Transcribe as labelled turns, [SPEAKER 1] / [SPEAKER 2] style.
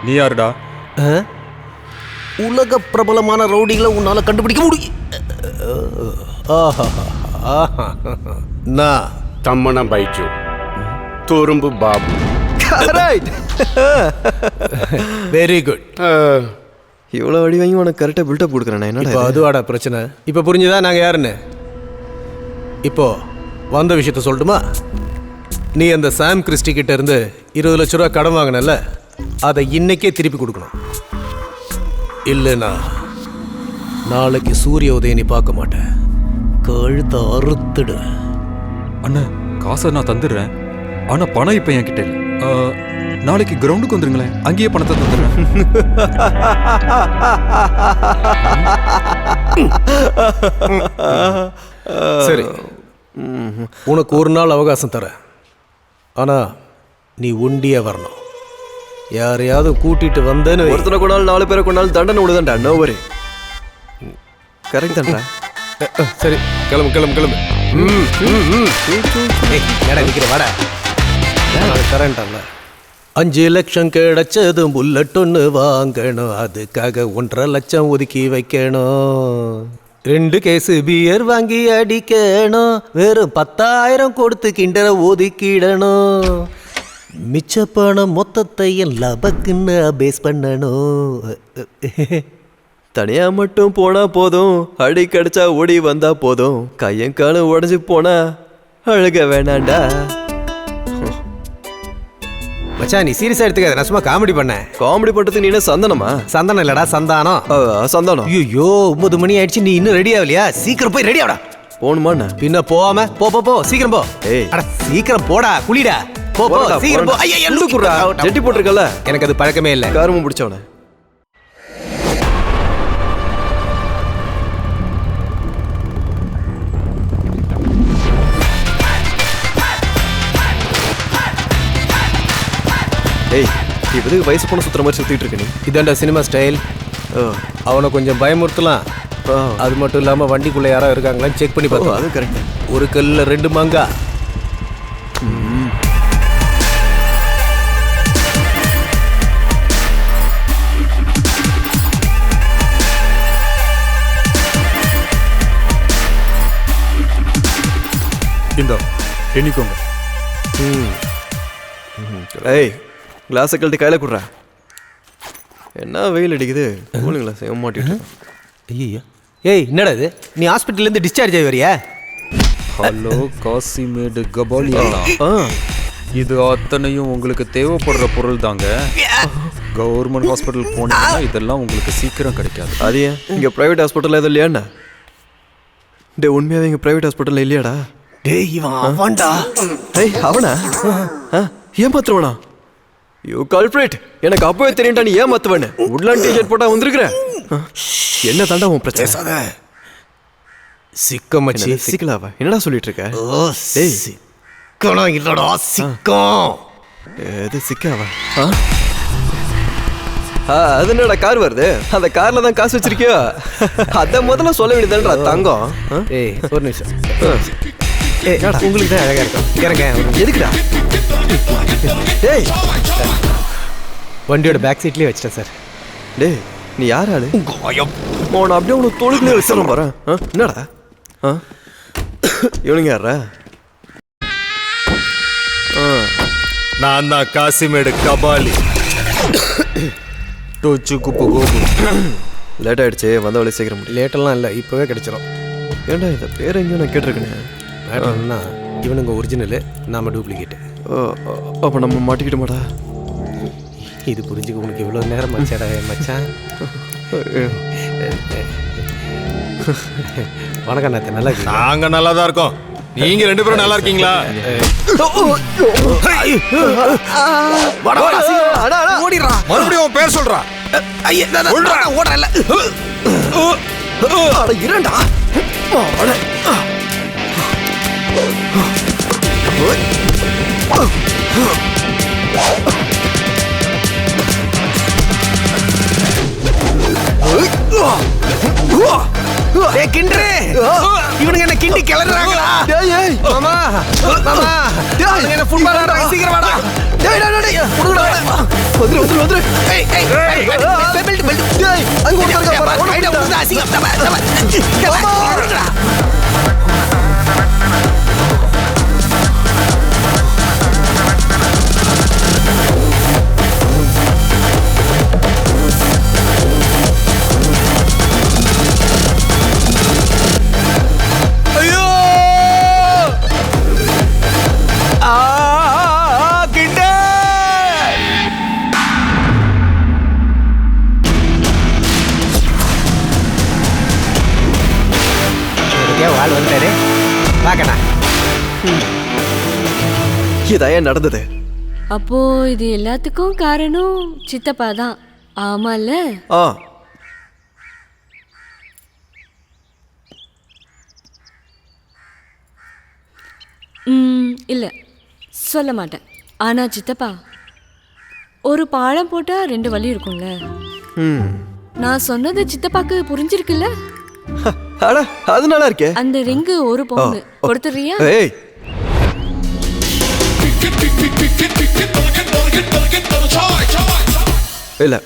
[SPEAKER 1] நீ யாருடா?
[SPEAKER 2] உலக பிரபலமான ரவுடிகளை உன்னால கண்டுபிடிக்க முடியும். நான்
[SPEAKER 3] தம்மன பைஜு, துரும்பு பாபு.
[SPEAKER 2] Very good.
[SPEAKER 4] இவ்வளோ அடி வாங்கி உனக்கு கரெக்டாக பில்டப் கொடுக்குறேன். என்னடா
[SPEAKER 2] அதுவாடா பிரச்சனை? இப்போ புரிஞ்சுதா நாங்கள் யாருன்னு? இப்போ வந்த விஷயத்த சொல்லட்டுமா? நீ அந்த சாம் கிறிஸ்டி கிட்ட இருந்து 20 லட்ச ரூபா கடன் வாங்கினல, அதை இன்னைக்கே திருப்பி கொடுக்கணும். இல்லைன்னா நாளைக்கு சூரிய உதயம் நீ பார்க்க மாட்டேன். கழுத்தை அறுத்துடு.
[SPEAKER 1] அண்ணா, காசை நான் தந்துடுறேன். ஆனா பணம் இப்ப என் கிட்ட இல்லை. நாளைக்கு கிரவுண்டுக்கு வந்துருங்களேன், அங்கேயே பணத்தை தந்துடுறேன்.
[SPEAKER 2] சரி, உனக்கு ஒரு நாள் அவகாசம் தரேன். ஆனா நீ ஒண்டியே வரணும். யாரையாவது கூட்டிட்டு வந்தேன்னு
[SPEAKER 4] ஒருத்தனை கொண்டாலும் 4 பேரை கொண்டாலும் தண்டனை விடுதான்டா. நோ வரி. கரெக்ட் தான்டா.
[SPEAKER 2] சரி, கிளம்பு கிளம்பு கிளம்பு. வாடா, கரண்ட் 5 லட்சம் கிடைச்சது, புல்லட் ஒன்று வாங்கணும். அதுக்காக 1.5 லட்சம் ஒதுக்கி வைக்கணும். 2 கேஸு பியர் வாங்கி அடிக்கணும். வெறும் 10,000 கொடுத்து கிண்டரை ஒதுக்கிடணும். மிச்ச பணம் மொத்தத்தையும் லபக்குன்னு பேஸ் பண்ணணும்.
[SPEAKER 4] தனியா மட்டும் போனா போதும், அடி கடிச்சா ஓடி வந்தா போதும். கையும் காலும் உடஞ்சி போனா அழுக வேணாண்டா.
[SPEAKER 2] மச்சான், நீ சீரியஸா எடுத்துக்காத, நான் சும்மா காமெடி பண்ணேன்.
[SPEAKER 4] காமெடி பண்றதுக்கு நீ என்ன சந்தனமா?
[SPEAKER 2] சந்தானம் இல்லடா, சந்தானம்.
[SPEAKER 4] சந்தானம்.
[SPEAKER 2] ஐயோ, 9 மணி ஆயிடுச்சு, நீ இன்னும் ரெடி ஆகலையா? சீக்கிரம் போய் ரெடி ஆகடா.
[SPEAKER 4] போகணுமா?
[SPEAKER 2] பின்ன போகாம போ போ போ, சீக்கிரம் போ. அட சீக்கிரம் போடா, குளிடா. போ போ, சீக்கிரம் போ. ஐயா,
[SPEAKER 4] ஜெட்டி போட்டிருக்கல.
[SPEAKER 2] எனக்கு அது பழக்கமே இல்லை.
[SPEAKER 4] காரமும் பிடிச்சவன. ஏய், இப்போது வயசு பொண்ணு சுற்றுற மாதிரி சுற்றிட்டு இருக்க நீ.
[SPEAKER 2] இதாண்டா சினிமா ஸ்டைல். அவனை கொஞ்சம் பயமுறுத்தலாம். அது மட்டும் இல்லாமல் வண்டிக்குள்ளே யாராவது இருக்காங்களான்னு செக் பண்ணி பார்த்தோம்.
[SPEAKER 4] அது கரெக்ட்.
[SPEAKER 2] ஒரு கல்லில் 2 மாங்கா.
[SPEAKER 1] இந்த எண்ணிக்கோங்க.
[SPEAKER 4] ஏய், கிளாஸை கழட்டி கையில் கொடுறா. என்ன வெயில் அடிக்குது. கூலிங்களா செய்ய மாட்டிட்டு.
[SPEAKER 2] ஐயா, ஏய் என்னடா இது? நீ ஹாஸ்பிட்டல்லேருந்து டிஸ்சார்ஜ் ஆகி வரியா?
[SPEAKER 1] ஹலோ காசிமேடு கபாலியா, இது அத்தனையும் உங்களுக்கு தேவைப்படுற பொருள் தாங்க. கவர்மெண்ட் ஹாஸ்பிட்டல் போனீங்கன்னா இதெல்லாம் உங்களுக்கு சீக்கிரம் கிடைக்காது.
[SPEAKER 4] அது ஏன் இங்கே ப்ரைவேட் ஹாஸ்பிட்டல் எதுவும் இல்லையாண்ணா? டே, உண்மையாகவே இங்கே ப்ரைவேட் ஹாஸ்பிட்டல் இல்லையாடா?
[SPEAKER 2] டேய், இவன் அவன்டா.
[SPEAKER 4] ஏய், அவனா? ஏமாத்துருவனா? யூ கல்பிரேட். எனக்கு அப்பவே தெரியும்டா நீ ஏமாத்துவேன்னு. உட்லாண்ட் டிஷர்ட் போட்டா வந்திருக்கிற. என்ன தாண்டா உன் பிரச்சனை?
[SPEAKER 2] சிக்கம் மச்சி.
[SPEAKER 4] சிக்கலாவா? என்னடா சொல்லிட்டு இருக்க?
[SPEAKER 2] டேய், சிக்கம் இல்லடா, சிக்கம்.
[SPEAKER 4] எது சிக்காவா? அது என்னடா கார் வருது? அந்த கார்ல தான் காசு வச்சிருக்கியோ? அத முதல்ல சொல்ல வேண்டியதுன்றா தங்கம்.
[SPEAKER 2] ஏய், ஒரு நிமிஷம். ஏய், உங்களுக்கு தான் அழகா இருக்கும். இறங்க.
[SPEAKER 4] எதுக்குடா? டேய்,
[SPEAKER 2] வண்டியோட பேக் சீட்லயே வச்சிட்டேன் சார்.
[SPEAKER 4] டேய், நீ யார் ஆளு? மோன அப்படியே உனக்கு தொழுக்குள்ளே வச்சிடலாம் பாரு. என்னடா? இவனுங்க யாரா?
[SPEAKER 2] நான் தான் காசிமேடு கபாலி. டோச்சு குப்பு கோபு.
[SPEAKER 4] லேட் ஆயிடுச்சு, வந்த வழி சீக்கிரம் முடியும்.
[SPEAKER 2] லேட்டெல்லாம் இல்லை, இப்போவே கிடைச்சிடும்.
[SPEAKER 4] ஏன்டா இந்த பேர் எங்கேயும் நான் கேட்டிருக்கேனே.
[SPEAKER 2] மேட்டர்னா இவனுங்க ஒரிஜினலு, நாம டூப்ளிகேட்டு.
[SPEAKER 4] அப்போ நம்ம மாட்டிக்கிட்டு மாடா.
[SPEAKER 2] இது புரிஞ்சுக்க உனக்கு இவ்வளோ நேரம் மச்சாடா மச்சான். வணக்கம் அண்ணா, நல்லா இருக்கு.
[SPEAKER 5] நாங்க நல்லா தான் இருக்கோம். நீங்க 2 பேரும் நல்லா இருக்கீங்களா? மறுபடியும் உன் பேர் சொல்றா.
[SPEAKER 2] ஓடுறா.
[SPEAKER 4] இரண்டா
[SPEAKER 2] கிண்டே இவனுங்க என்ன கிண்டி கிளறாங்களா?
[SPEAKER 4] டேய் ஏய்
[SPEAKER 2] மாமா மாமா இவனுங்க என்ன ஃபுட்பால் ஆடுறாங்க, சீக்கிரம் வாடா.
[SPEAKER 4] டேய் டேய் டேய் புடுங்கடா. வந்துரு.
[SPEAKER 2] ஏய் ஏய் பெல்ட்
[SPEAKER 4] டேய் அங்க ஒருத்தர் பாரு.
[SPEAKER 2] ஐடா புடிடா சீக்கிரம் தபா. ஐயோ கிண்டே வாழ் வந்தாரு பாக்கண்ணா.
[SPEAKER 4] இதான் ஏன் நடந்தது?
[SPEAKER 6] அப்போ இது எல்லாத்துக்கும் காரணம் சித்தப்பா தான். ஆமால?
[SPEAKER 4] ஆ
[SPEAKER 6] இல்ல சொல்ல மாட்டேன். ஆனா சித்தப்பா, ஒரு பாலம் போட்டா 2 வழி இருக்கும்ல. நான் சொன்னது சித்தப்பாக்கு புரிஞ்சிருக்குல்ல?
[SPEAKER 4] அட அது நல்லா இருக்கே.
[SPEAKER 6] அந்த ரிங்கு 1 பவுன் கொடுத்துறியா?
[SPEAKER 4] ஏய் இல்ல